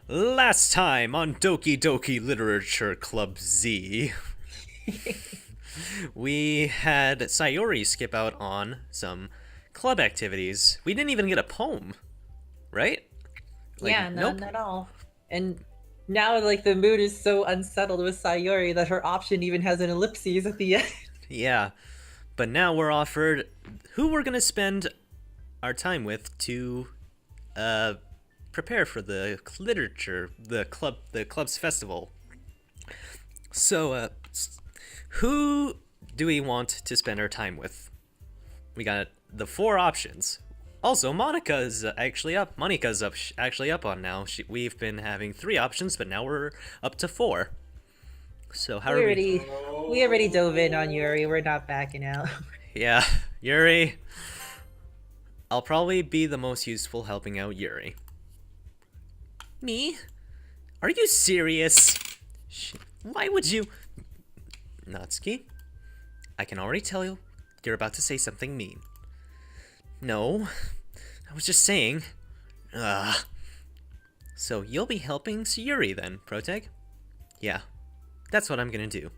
Last time on Doki Doki Literature Club Z, we had Sayori skip out on some club activities. We didn't even get a poem, right? Yeah, Nope. none at all. And now, like, the mood is so unsettled with Sayori that her option even has an ellipses at the end. Yeah. But now we're offered who we're gonna spend our time with to uh, prepare for the literature, the club's festival. So, who do we want to spend our time with? We got the four options. Also, Monica's actually up. Monica's up, actually up on now. We've been having three options, but now we're up to four. So how we are we? already we already dove in on Yuri. We're not backing out. Yeah, Yuri. I'll probably be the most useful helping out Yuri. Me? Are you serious? Why would you? Natsuki, I can already tell you're about to say something mean. No, I was just saying. Ugh. So you'll be helping Yuri then, Proteg? Yeah, that's what I'm gonna do.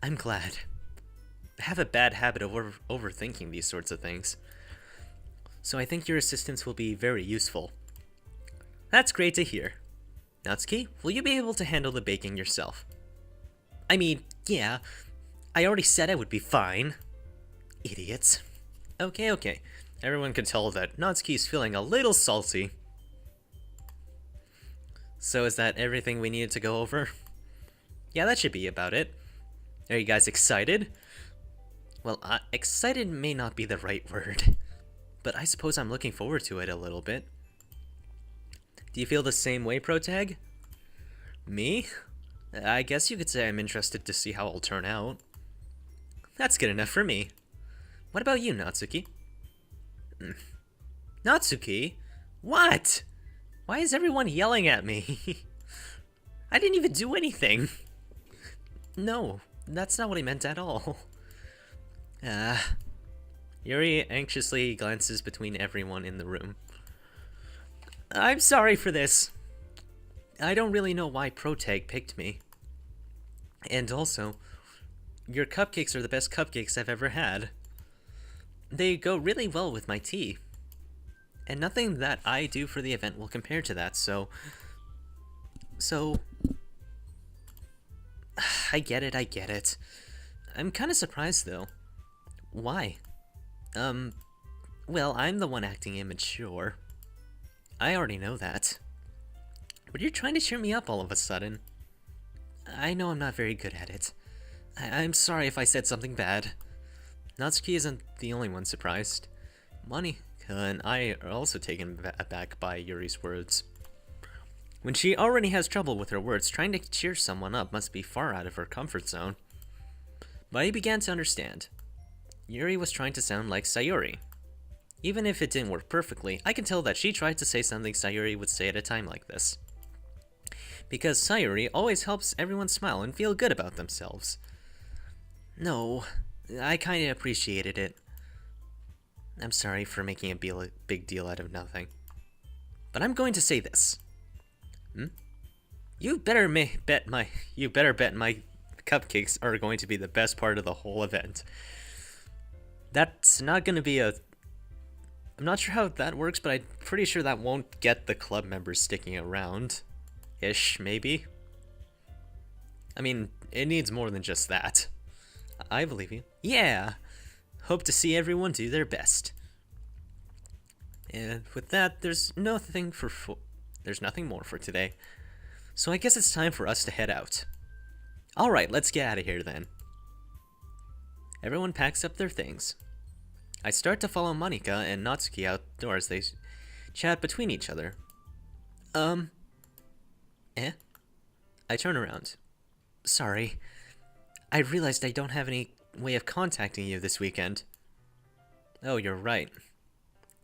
I'm glad. I have a bad habit of overthinking these sorts of things. So I think your assistance will be very useful. That's great to hear. Natsuki, will you be able to handle the baking yourself? I mean, yeah, I already said I would be fine. Idiots. Okay. Everyone can tell that Natsuki's feeling a little salty. So is that everything we needed to go over? Yeah, that should be about it. Are you guys excited? Well, excited may not be the right word, but I suppose I'm looking forward to it a little bit. Do you feel the same way, Protag? Me? I guess you could say I'm interested to see how it'll turn out. That's good enough for me. What about you, Natsuki? Natsuki? What? Why is everyone yelling at me? I didn't even do anything. No, that's not what I meant at all. Yuri anxiously glances between everyone in the room. I'm sorry for this. I don't really know why Protag picked me. And also, your cupcakes are the best cupcakes I've ever had. They go really well with my tea. And nothing that I do for the event will compare to that, so. I get it. I'm kinda surprised though. Why? Well, I'm the one acting immature. I already know that. But you're trying to cheer me up all of a sudden. I know I'm not very good at it. I'm sorry if I said something bad. Natsuki isn't the only one surprised. Monika and I are also taken aback by Yuri's words. When she already has trouble with her words, trying to cheer someone up must be far out of her comfort zone. But I began to understand. Yuri was trying to sound like Sayori. Even if it didn't work perfectly, I can tell that she tried to say something Sayori would say at a time like this. Because Sayori always helps everyone smile and feel good about themselves. No, I kinda appreciated it. I'm sorry for making a big deal out of nothing. But I'm going to say this. You better bet my cupcakes are going to be the best part of the whole event. That's not going to be a I'm not sure how that works, but I'm pretty sure that won't get the club members sticking around. Ish, maybe. I mean, it needs more than just that. I believe you. Yeah! Hope to see everyone do their best. And with that, there's nothing more for today. So I guess it's time for us to head out. Alright, let's get out of here then. Everyone packs up their things. I start to follow Monika and Natsuki outdoors. They chat between each other. Eh? I turn around. Sorry. I realized I don't have any way of contacting you this weekend. Oh, you're right.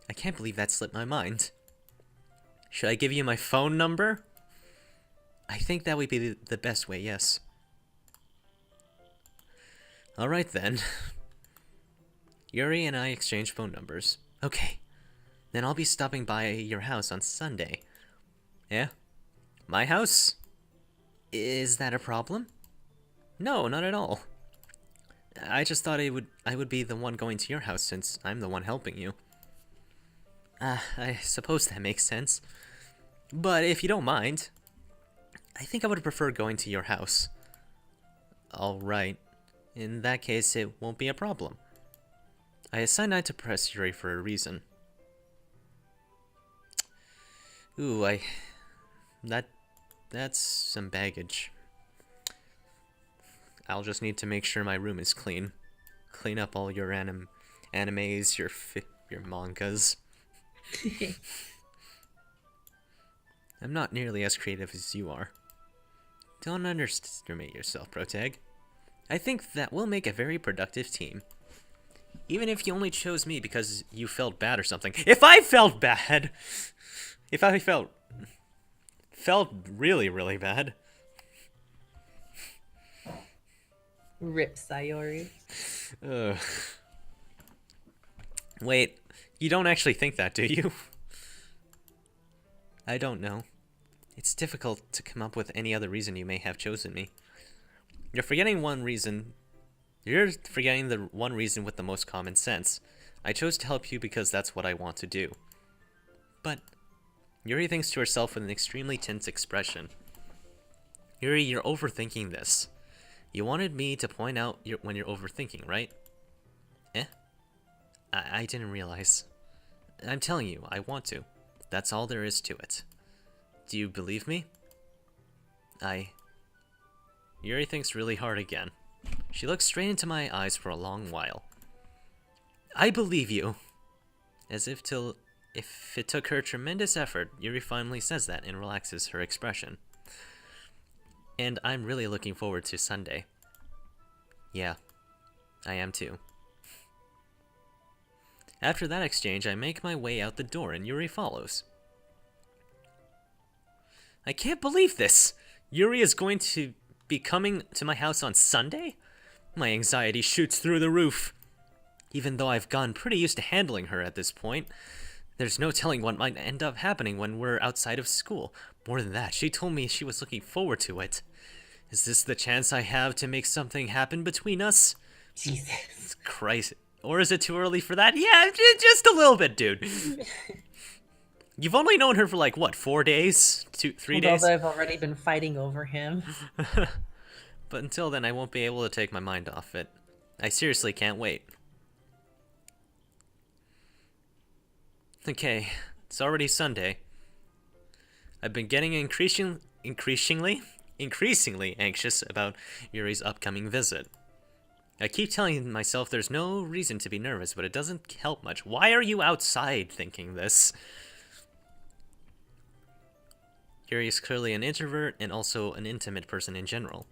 I can't believe that slipped my mind. Should I give you my phone number? I think that would be the best way, yes. Alright then. Yuri and I exchange phone numbers. Okay. Then I'll be stopping by your house on Sunday. Yeah? My house? Is that a problem? No, not at all. I just thought I would be the one going to your house since I'm the one helping you. I suppose that makes sense. But if you don't mind, I think I would prefer going to your house. Alright. In that case, it won't be a problem. I assigned Night to press Yuri for a reason. Ooh, that's some baggage. I'll just need to make sure my room is clean. Clean up all your animes, your mangas. I'm not nearly as creative as you are. Don't underestimate yourself, Protag. I think that we'll make a very productive team. Even if you only chose me because you felt bad or something. If I felt bad! If I felt really, really bad. Rip Sayori. Ugh. Wait, you don't actually think that, do you? I don't know. It's difficult to come up with any other reason you may have chosen me. You're forgetting one reason. You're forgetting the one reason with the most common sense. I chose to help you because that's what I want to do. But Yuri thinks to herself with an extremely tense expression. Yuri, you're overthinking this. You wanted me to point out when you're overthinking, right? Eh? I didn't realize. I'm telling you, I want to. That's all there is to it. Do you believe me? Yuri thinks really hard again. She looks straight into my eyes for a long while. I believe you. As if it took her tremendous effort, Yuri finally says that and relaxes her expression. And I'm really looking forward to Sunday. Yeah, I am too. After that exchange, I make my way out the door and Yuri follows. I can't believe this! Yuri is going to be coming to my house on Sunday? My anxiety shoots through the roof. Even though I've gotten pretty used to handling her at this point, there's no telling what might end up happening when we're outside of school. More than that, she told me she was looking forward to it. Is this the chance I have to make something happen between us? Jesus. Christ. Or is it too early for that? Yeah, just a little bit, dude. You've only known her for like, what, 4 days? 3 days? Although I've already been fighting over him. But until then, I won't be able to take my mind off it. I seriously can't wait. Okay, it's already Sunday. I've been getting increasingly anxious about Yuri's upcoming visit. I keep telling myself there's no reason to be nervous, but it doesn't help much. Why are you outside thinking this? Yuri is clearly an introvert and also an intimate person in general.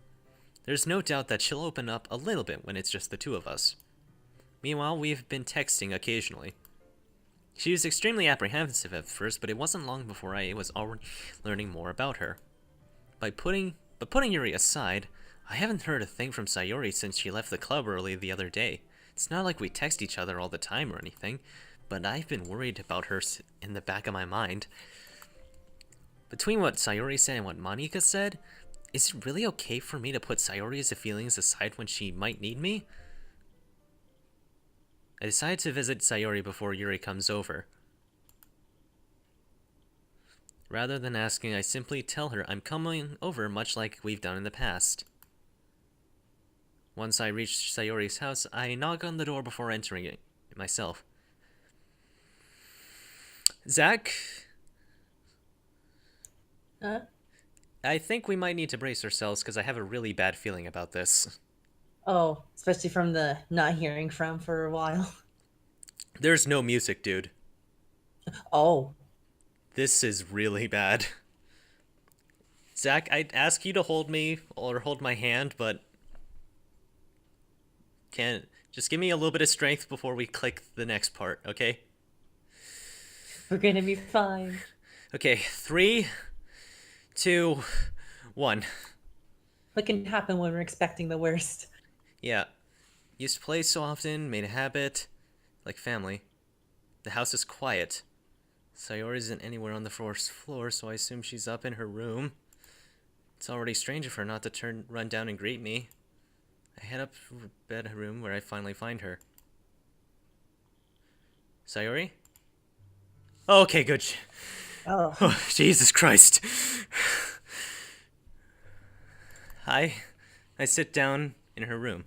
There's no doubt that she'll open up a little bit when it's just the two of us. Meanwhile, we've been texting occasionally. She was extremely apprehensive at first, but it wasn't long before I was already learning more about her. But putting Yuri aside, I haven't heard a thing from Sayori since she left the club early the other day. It's not like we text each other all the time or anything, but I've been worried about her in the back of my mind. Between what Sayori said and what Monika said, is it really okay for me to put Sayori's feelings aside when she might need me? I decide to visit Sayori before Yuri comes over. Rather than asking, I simply tell her I'm coming over much like we've done in the past. Once I reach Sayori's house, I knock on the door before entering it myself. Zach? I think we might need to brace ourselves because I have a really bad feeling about this. Oh, especially from the not hearing from for a while. There's no music, dude. Oh. This is really bad. Zach, I'd ask you to hold me or hold my hand, but just give me a little bit of strength before we click the next part, okay? We're gonna be fine. Okay, 3, 2, 1. What can happen when we're expecting the worst? Yeah. Used to play so often, made a habit. Like family. The house is quiet. Sayori isn't anywhere on the first floor, so I assume she's up in her room. It's already strange of her not to run down and greet me. I head up to her bedroom where I finally find her. Sayori? Oh, okay, good. Oh. Oh, Jesus Christ. Hi. I sit down in her room.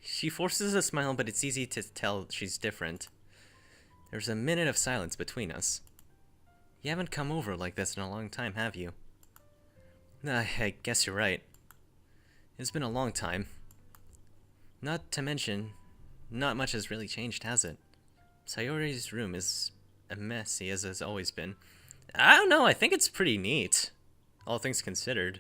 She forces a smile, but it's easy to tell she's different. There's a minute of silence between us. You haven't come over like this in a long time, have you? I guess you're right. It's been a long time. Not to mention, not much has really changed, has it? Sayori's room is as messy as it's always been. I don't know, I think it's pretty neat, all things considered.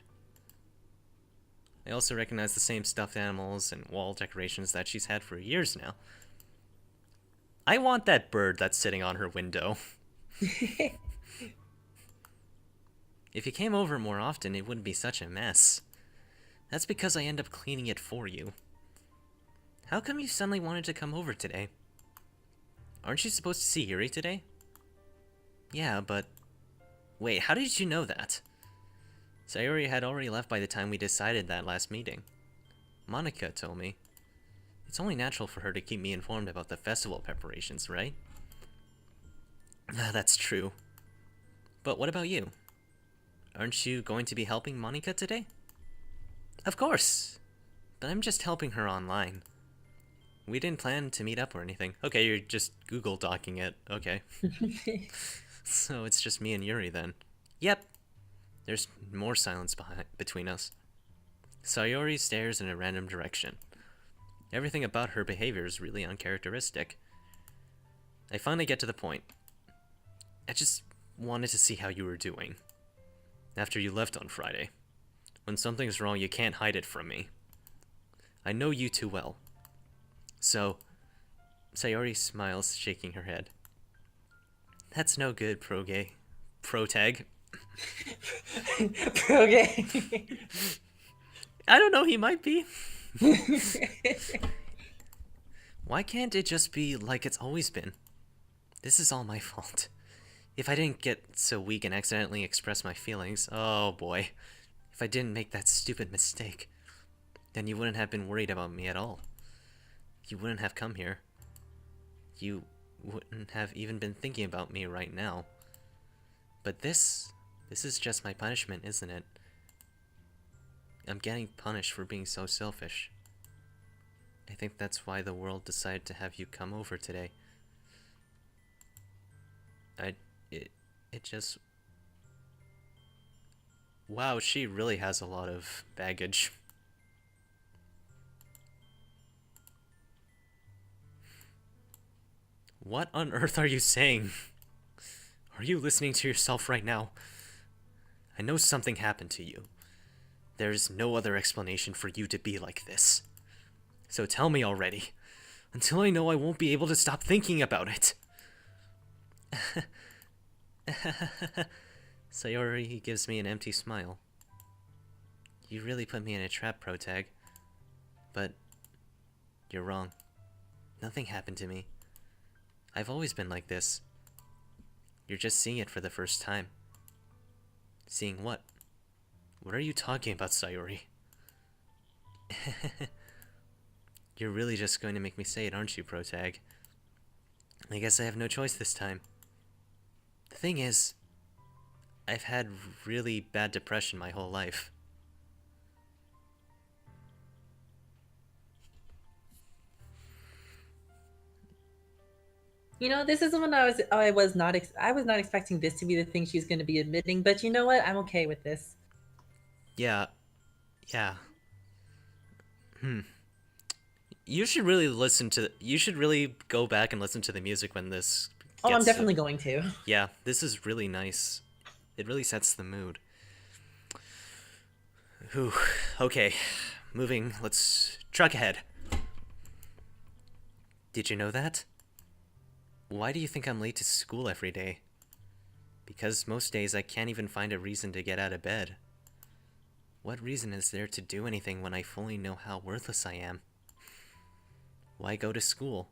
I also recognize the same stuffed animals and wall decorations that she's had for years now. I want that bird that's sitting on her window. If you came over more often, it wouldn't be such a mess. That's because I end up cleaning it for you. How come you suddenly wanted to come over today? Aren't you supposed to see Yuri today? Yeah, but... Wait, how did you know that? Sayori had already left by the time we decided that last meeting. Monica told me. It's only natural for her to keep me informed about the festival preparations, right? That's true. But what about you? Aren't you going to be helping Monica today? Of course! But I'm just helping her online. We didn't plan to meet up or anything. Okay, you're just Google Docking it. Okay. So it's just me and Yuri then. Yep. There's more silence between us. Sayori stares in a random direction. Everything about her behavior is really uncharacteristic. I finally get to the point. I just wanted to see how you were doing. After you left on Friday. When something's wrong, you can't hide it from me. I know you too well. So, Sayori smiles, shaking her head. That's no good, Protag. Okay. I don't know, he might be. Why can't it just be like it's always been? This is all my fault. If I didn't get so weak and accidentally express my feelings, oh boy. If I didn't make that stupid mistake, then you wouldn't have been worried about me at all. You wouldn't have come here. You wouldn't have even been thinking about me right now. But this is just my punishment, isn't it? I'm getting punished for being so selfish. I think that's why the world decided to have you come over today. It just... Wow, she really has a lot of baggage. What on earth are you saying? Are you listening to yourself right now? I know something happened to you. There's no other explanation for you to be like this. So tell me already. Until I know, I won't be able to stop thinking about it. Sayori gives me an empty smile. You really put me in a trap, Protag. But you're wrong. Nothing happened to me. I've always been like this. You're just seeing it for the first time. Seeing what? What are you talking about, Sayori? You're really just going to make me say it, aren't you, Protag? I guess I have no choice this time. The thing is, I've had really bad depression my whole life. You know, this is when I was not expecting this to be the thing she's going to be admitting, but you know what? I'm okay with this. Yeah. You should really go back and listen to the music when this Oh, I'm gets definitely going to. Yeah, this is really nice. It really sets the mood. Whew. Okay, moving. Let's truck ahead. Did you know that? Why do you think I'm late to school every day? Because most days I can't even find a reason to get out of bed. What reason is there to do anything when I fully know how worthless I am? Why go to school?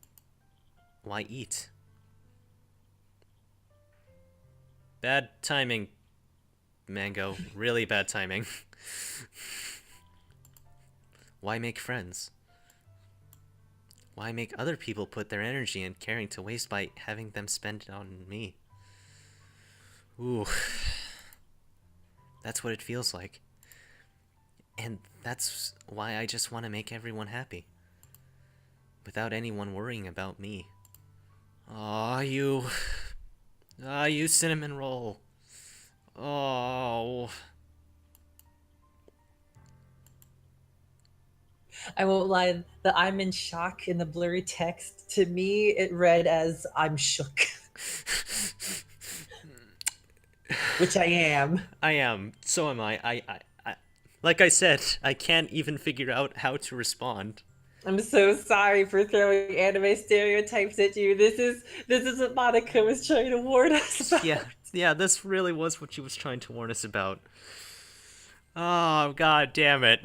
Why eat? Bad timing. Mango. Really bad timing. Why make friends? Why make other people put their energy and caring to waste by having them spend it on me? Ooh. That's what it feels like. And that's why I just want to make everyone happy. Without anyone worrying about me. Aw, you... Ah, you cinnamon roll. Oh... I won't lie, the I'm in shock in the blurry text, to me, it read as I'm shook. Which I am. I am. So am I. Like I said, I can't even figure out how to respond. I'm so sorry for throwing anime stereotypes at you. This is what Monica was trying to warn us about. Yeah, this really was what she was trying to warn us about. Oh, god damn it.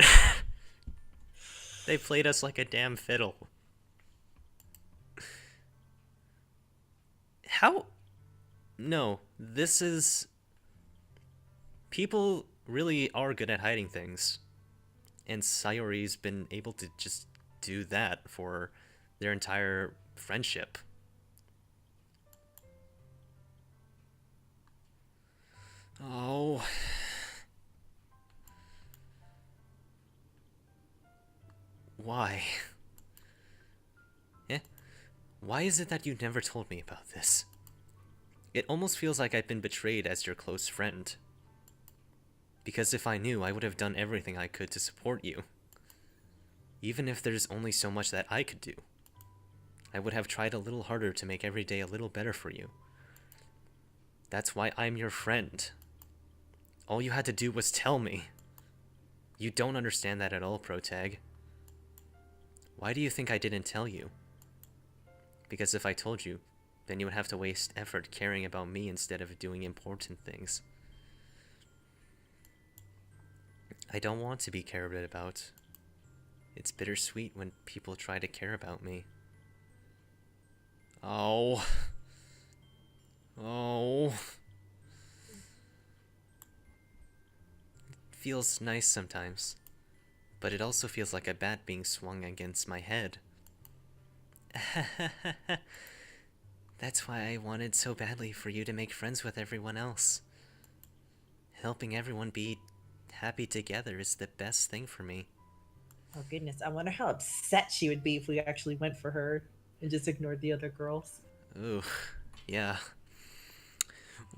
They played us like a damn fiddle. How? No, this is... People really are good at hiding things. And Sayori's been able to just do that for their entire friendship. Oh. Why? Eh? Why is it that you never told me about this? It almost feels like I've been betrayed as your close friend. Because if I knew, I would have done everything I could to support you. Even if there's only so much that I could do. I would have tried a little harder to make every day a little better for you. That's why I'm your friend. All you had to do was tell me. You don't understand that at all, Protag. Why do you think I didn't tell you? Because if I told you, then you would have to waste effort caring about me instead of doing important things. I don't want to be cared about. It's bittersweet when people try to care about me. Oh. Oh. It feels nice sometimes. But it also feels like a bat being swung against my head. That's why I wanted so badly for you to make friends with everyone else. Helping everyone be happy together is the best thing for me. Oh goodness, I wonder how upset she would be if we actually went for her and just ignored the other girls. Ooh, yeah.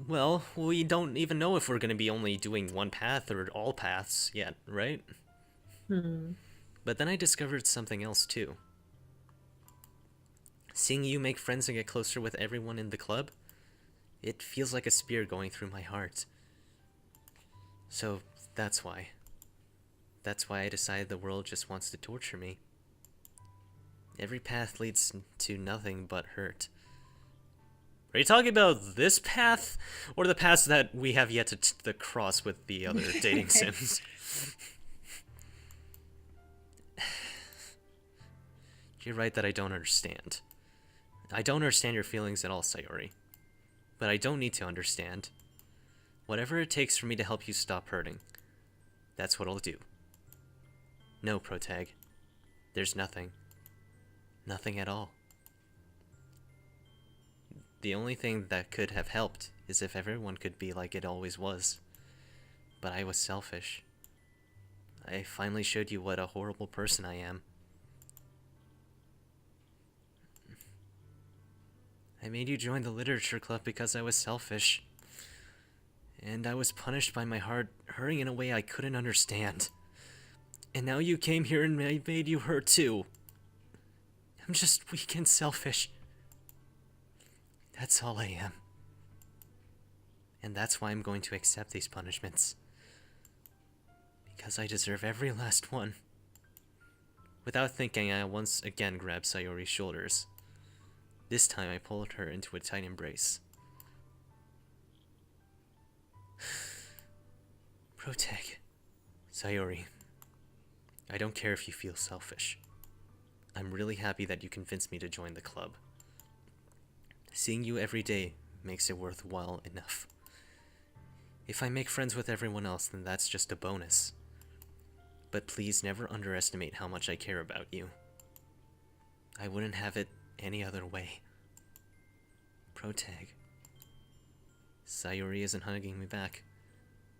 Well, we don't even know if we're gonna be only doing one path or all paths yet, right? But then I discovered something else too. Seeing you make friends and get closer with everyone in the club, it feels like a spear going through my heart. So that's why. That's why I decided the world just wants to torture me. Every path leads to nothing but hurt. Are you talking about this path, or the paths that we have yet to cross with the other dating sims? You're right that I don't understand. I don't understand your feelings at all, Sayori. But I don't need to understand. Whatever it takes for me to help you stop hurting, that's what I'll do. No, Protag. There's nothing. Nothing at all. The only thing that could have helped is if everyone could be like it always was. But I was selfish. I finally showed you what a horrible person I am. I made you join the literature club because I was selfish. And I was punished by my heart hurting in a way I couldn't understand. And now you came here and I made you hurt too. I'm just weak and selfish. That's all I am. And that's why I'm going to accept these punishments. Because I deserve every last one. Without thinking, I once again grabbed Sayori's shoulders. This time I pulled her into a tight embrace. Protag. Sayori. I don't care if you feel selfish. I'm really happy that you convinced me to join the club. Seeing you every day makes it worthwhile enough. If I make friends with everyone else, then that's just a bonus. But please never underestimate how much I care about you. I wouldn't have it any other way. Protag. Sayori isn't hugging me back.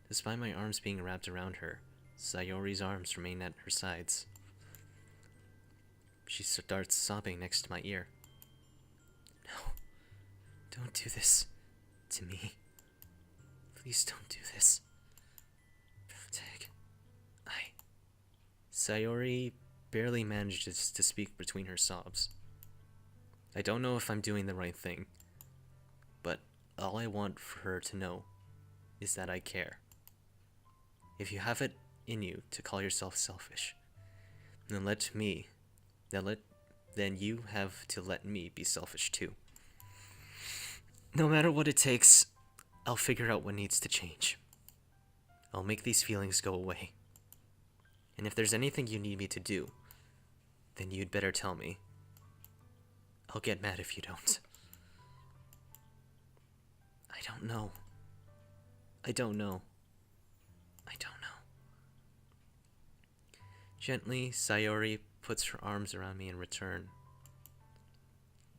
Despite my arms being wrapped around her, Sayori's arms remain at her sides. She starts sobbing next to my ear. No, don't do this to me. Please don't do this. Protag. Sayori barely manages to speak between her sobs. I don't know if I'm doing the right thing, but all I want for her to know is that I care. If you have it in you to call yourself selfish, then then you have to let me be selfish too. No matter what it takes, I'll figure out what needs to change. I'll make these feelings go away. And if there's anything you need me to do, then you'd better tell me. I'll get mad if you don't. I don't know. Gently, Sayori puts her arms around me in return.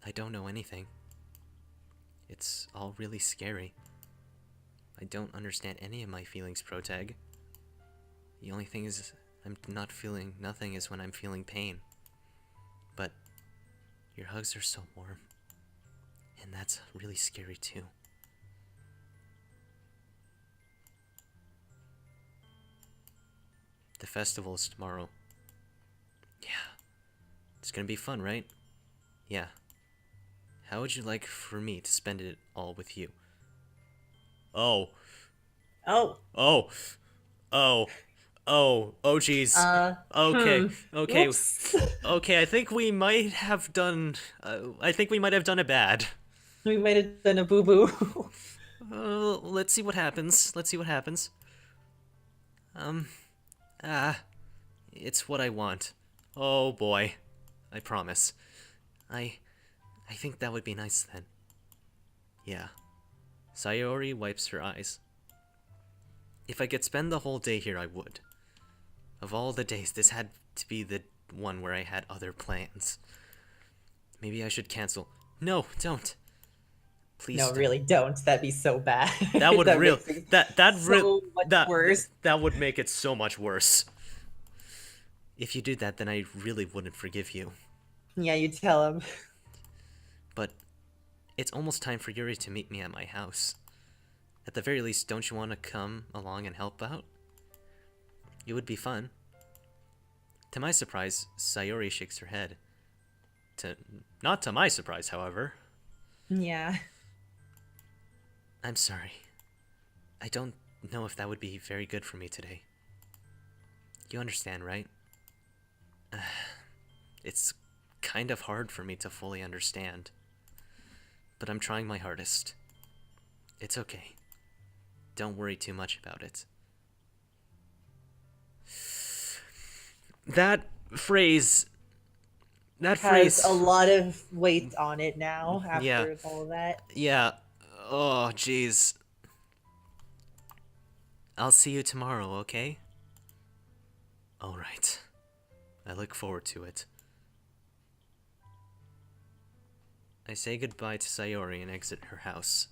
I don't know anything. It's all really scary. I don't understand any of my feelings, Protag. The only thing is, I'm not feeling nothing is when I'm feeling pain. But your hugs are so warm. And that's really scary too. The festival is tomorrow. Yeah. It's gonna be fun, right? Yeah. How would you like for me to spend it all with you? Oh. Oh. Oh. Oh. Oh. Oh, jeez. Okay. Okay. Whoops. Okay, I think we might have done... it bad. We might have done a boo-boo. Let's see what happens. It's what I want. Oh boy. I promise. I think that would be nice then. Yeah. Sayori wipes her eyes. If I could spend the whole day here, I would. Of all the days, this had to be the one where I had other plans. Maybe I should cancel. No, don't. Please No, don't. really, don't. That'd be so bad. That would really much worse. That would make it so much worse. If you did that, then I really wouldn't forgive you. Yeah, you tell him. But it's almost time for Yuri to meet me at my house. At the very least, don't you want to come along and help out? It would be fun. To my surprise, Sayori shakes her head. Not to my surprise, however. Yeah. I'm sorry. I don't know if that would be very good for me today. You understand, right? It's kind of hard for me to fully understand. But I'm trying my hardest. It's okay. Don't worry too much about it. That phrase Has a lot of weight on it now after Yeah. all that. Yeah. Oh, jeez. I'll see you tomorrow, okay? Alright. I look forward to it. I say goodbye to Sayori and exit her house.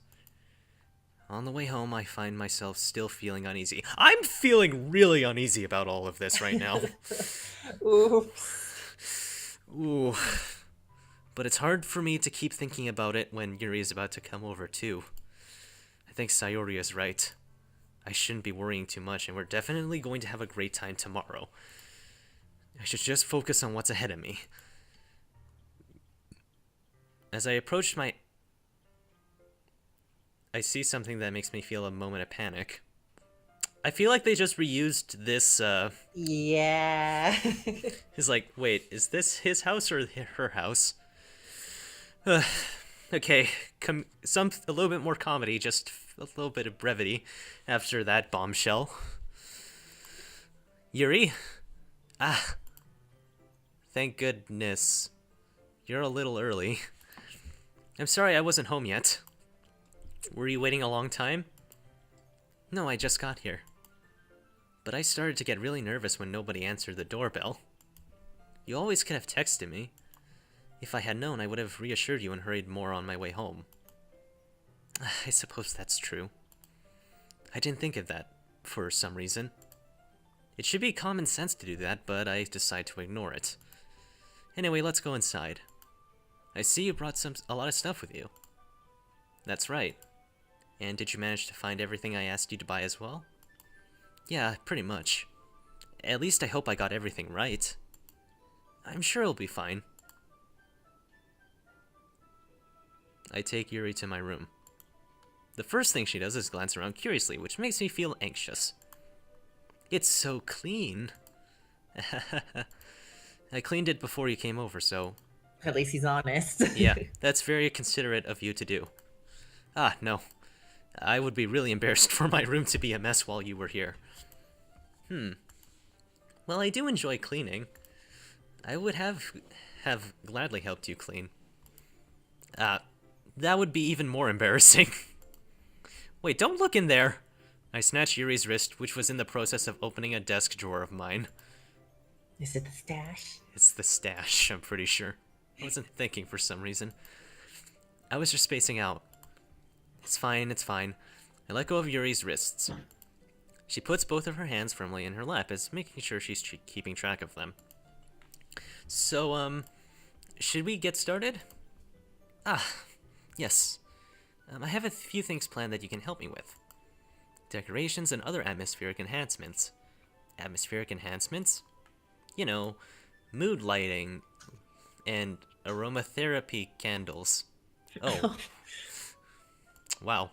On the way home, I find myself still feeling uneasy. I'm feeling really uneasy about all of this right now. Oops. Ooh. But it's hard for me to keep thinking about it when Yuri is about to come over, too. I think Sayori is right. I shouldn't be worrying too much, and we're definitely going to have a great time tomorrow. I should just focus on what's ahead of me. As I approach I see something that makes me feel a moment of panic. I feel like they just reused this, Yeah. He's like, wait, is this his house or her house? Okay, a little bit more comedy, just a little bit of brevity after that bombshell. Yuri? Ah. Thank goodness. You're a little early. I'm sorry I wasn't home yet. Were you waiting a long time? No, I just got here. But I started to get really nervous when nobody answered the doorbell. You always could have texted me. If I had known, I would have reassured you and hurried more on my way home. I suppose that's true. I didn't think of that for some reason. It should be common sense to do that, but I decide to ignore it. Anyway, let's go inside. I see you brought a lot of stuff with you. That's right. And did you manage to find everything I asked you to buy as well? Yeah, pretty much. At least I hope I got everything right. I'm sure it'll be fine. I take Yuri to my room. The first thing she does is glance around curiously, which makes me feel anxious. It's so clean. I cleaned it before you came over, so... At least he's honest. Yeah, that's very considerate of you to do. Ah, no. I would be really embarrassed for my room to be a mess while you were here. Well, I do enjoy cleaning. I would have gladly helped you clean. That would be even more embarrassing. Wait, don't look in there! I snatched Yuri's wrist, which was in the process of opening a desk drawer of mine. Is it the stash? It's the stash, I'm pretty sure. I wasn't thinking for some reason. I was just spacing out. It's fine, it's fine. I let go of Yuri's wrists. She puts both of her hands firmly in her lap, as making sure she's keeping track of them. So, should we get started? Yes. I have a few things planned that you can help me with. Decorations and other atmospheric enhancements. Atmospheric enhancements? You know, mood lighting and aromatherapy candles. Oh. Wow.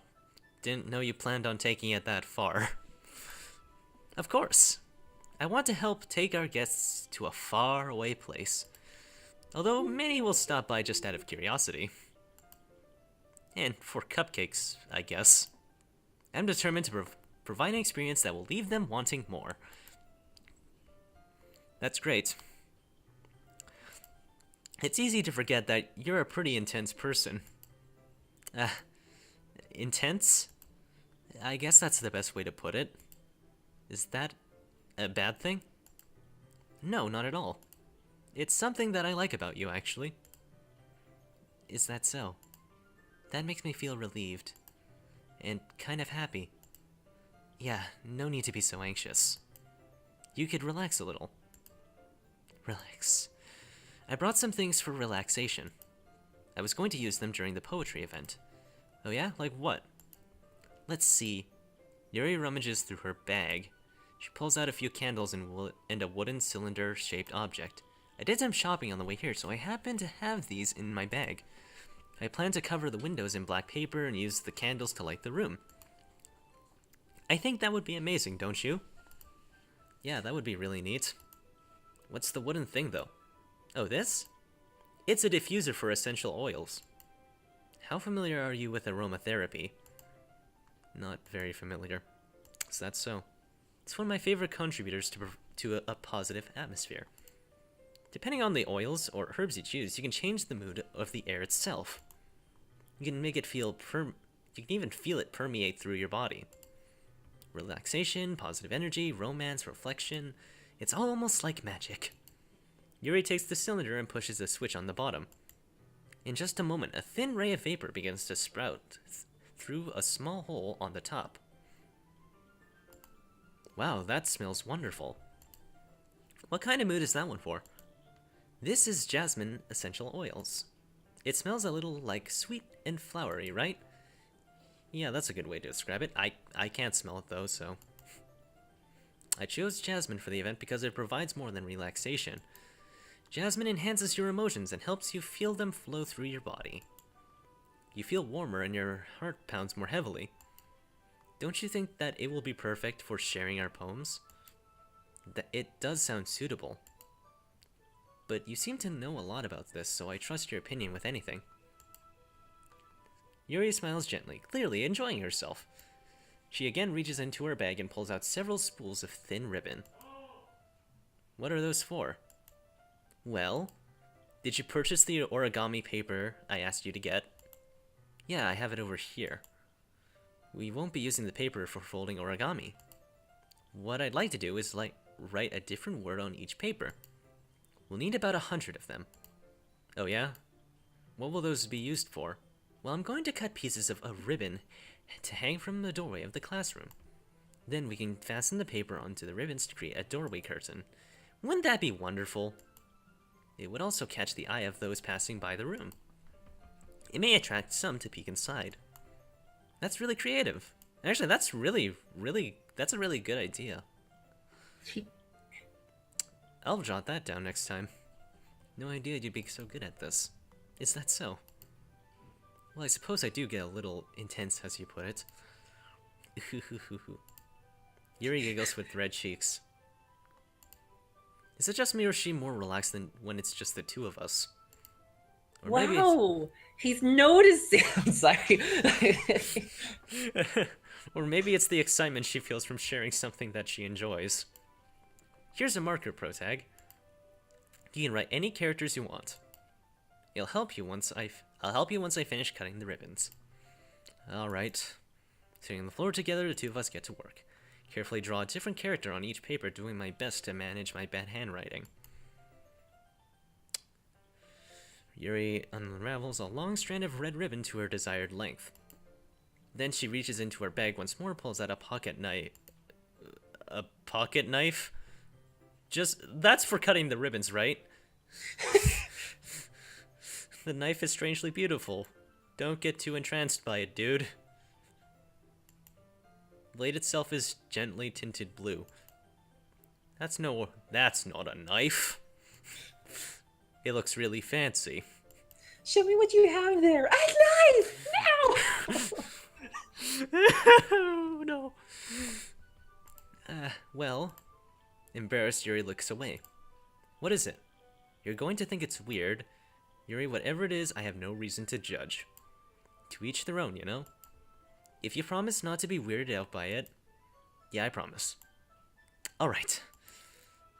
Didn't know you planned on taking it that far. Of course. I want to help take our guests to a far-away place. Although many will stop by just out of curiosity. And for cupcakes, I guess. I'm determined to provide an experience that will leave them wanting more. That's great. It's easy to forget that you're a pretty intense person. Intense? I guess that's the best way to put it. Is that a bad thing? No, not at all. It's something that I like about you, actually. Is that so? That makes me feel relieved. And kind of happy. Yeah, no need to be so anxious. You could relax a little. Relax. I brought some things for relaxation. I was going to use them during the poetry event. Oh yeah? Like what? Let's see. Yuri rummages through her bag. She pulls out a few candles and a wooden cylinder-shaped object. I did some shopping on the way here, so I happen to have these in my bag. I plan to cover the windows in black paper and use the candles to light the room. I think that would be amazing, don't you? Yeah, that would be really neat. What's the wooden thing, though? Oh, this? It's a diffuser for essential oils. How familiar are you with aromatherapy? Not very familiar. Is that so? It's one of my favorite contributors to a positive atmosphere. Depending on the oils or herbs you choose, you can change the mood of the air itself. You can make it you can even feel it permeate through your body. Relaxation, positive energy, romance, reflection. It's almost like magic. Yuri takes the cylinder and pushes a switch on the bottom. In just a moment, a thin ray of vapor begins to sprout through a small hole on the top. Wow, that smells wonderful. What kind of mood is that one for? This is jasmine essential oils. It smells a little like sweet and flowery, right? Yeah, that's a good way to describe it. I can't smell it though, so... I chose jasmine for the event because it provides more than relaxation. Jasmine enhances your emotions and helps you feel them flow through your body. You feel warmer and your heart pounds more heavily. Don't you think that it will be perfect for sharing our poems? It does sound suitable. But you seem to know a lot about this, so I trust your opinion with anything. Yuri smiles gently, clearly enjoying herself. She again reaches into her bag and pulls out several spools of thin ribbon. What are those for? Well, did you purchase the origami paper I asked you to get? Yeah, I have it over here. we won't be using the paper for folding origami. What I'd like to do is write a different word on each paper. We'll need about 100 of them. Oh yeah? What will those be used for? Well, I'm going to cut pieces of a ribbon to hang from the doorway of the classroom. Then we can fasten the paper onto the ribbons to create a doorway curtain. Wouldn't that be wonderful? It would also catch the eye of those passing by the room. It may attract some to peek inside. That's really creative. Actually, that's a really good idea. I'll jot that down next time. No idea you'd be so good at this. Is that so? Well, I suppose I do get a little intense, as you put it. Yuri giggles with red cheeks. Is it just me, or is she more relaxed than when it's just the two of us? Or Wow! He's noticing! I'm sorry. Or maybe it's the excitement she feels from sharing something that she enjoys. Here's a marker, Protag. You can write any characters you want. I'll help you once I finish cutting the ribbons. Alright. Sitting on the floor together, the two of us get to work. Carefully draw a different character on each paper, doing my best to manage my bad handwriting. Yuri unravels a long strand of red ribbon to her desired length. Then she reaches into her bag once more, pulls out a pocket knife. A pocket knife? That's for cutting the ribbons, right? The knife is strangely beautiful. Don't get too entranced by it, dude. The blade itself is gently tinted blue. That's not a knife. It looks really fancy. Show me what you have there. A knife! Oh, no. Well, embarrassed, Yuri looks away. What is it? You're going to think it's weird. Yuri, whatever it is, I have no reason to judge. To each their own, you know? If you promise not to be weirded out by it, yeah, I promise. Alright.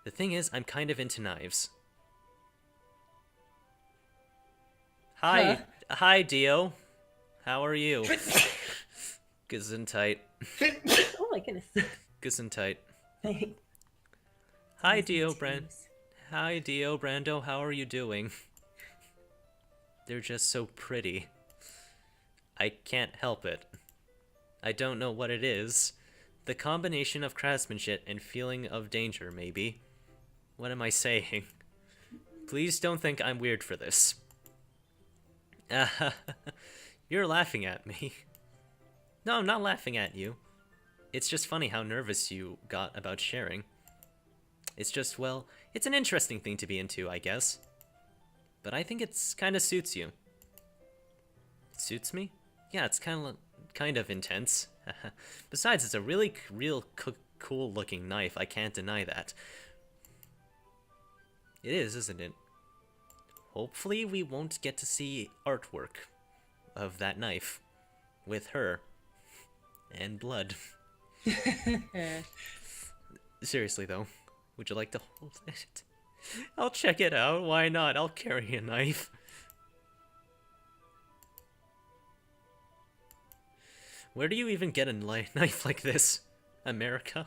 The thing is, I'm kind of into knives. Hi. Huh? Hi, Dio. How are you? Gesundheit. Oh my goodness. Gesundheit. Hi, Dio, Hi, Dio, Brando. How are you doing? They're just so pretty. I can't help it. I don't know what it is. The combination of craftsmanship and feeling of danger, maybe. What am I saying? Please don't think I'm weird for this. You're laughing at me. No, I'm not laughing at you. It's just funny how nervous you got about sharing. It's just, well, it's an interesting thing to be into, I guess. But I think it's kind of suits you. It suits me? Yeah, it's kind of intense. Besides, it's a real cool looking knife. I can't deny that. It is, isn't it? Hopefully we won't get to see artwork of that knife with her and blood. Seriously though, would you like to hold it? I'll check it out. Why not? I'll carry a knife. Where do you even get a knife like this? America?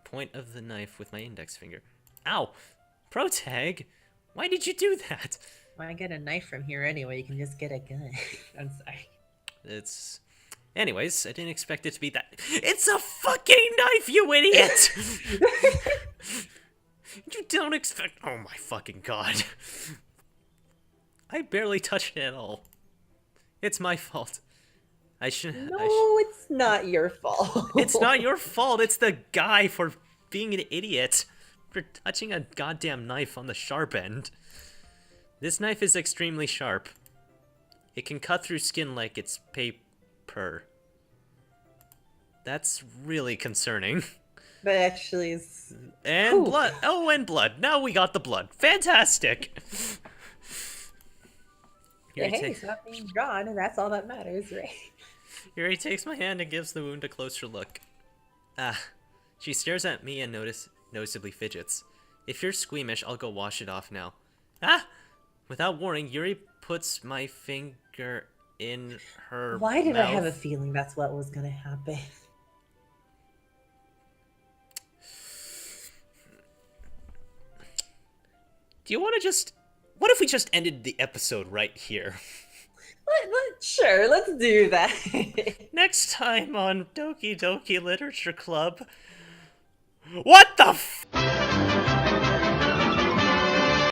Point of the knife with my index finger. Ow! Protag! Why did you do that? Why get a knife from here anyway? You can just get a gun. I'm sorry. It's... Anyways, I didn't expect it to be that... It's a fucking knife, you idiot! You don't expect... Oh my fucking god. I barely touched it at all. It's my fault. It's not your fault. It's not your fault. It's the guy for being an idiot. For touching a goddamn knife on the sharp end. This knife is extremely sharp. It can cut through skin like it's paper. That's really concerning. But actually, it's... And Ooh. blood. Oh, and blood. Now we got the blood. Fantastic. Hey, it's not being drawn, and that's all that matters, right? Yuri takes my hand and gives the wound a closer look. She stares at me and noticeably fidgets. If you're squeamish, I'll go wash it off now. Without warning, Yuri puts my finger in her Why did I have a mouth. feeling that's what was gonna happen? Do you want to just... What if we just ended the episode right here? Sure, let's do that. Next time on Doki Doki Literature Club... What the f...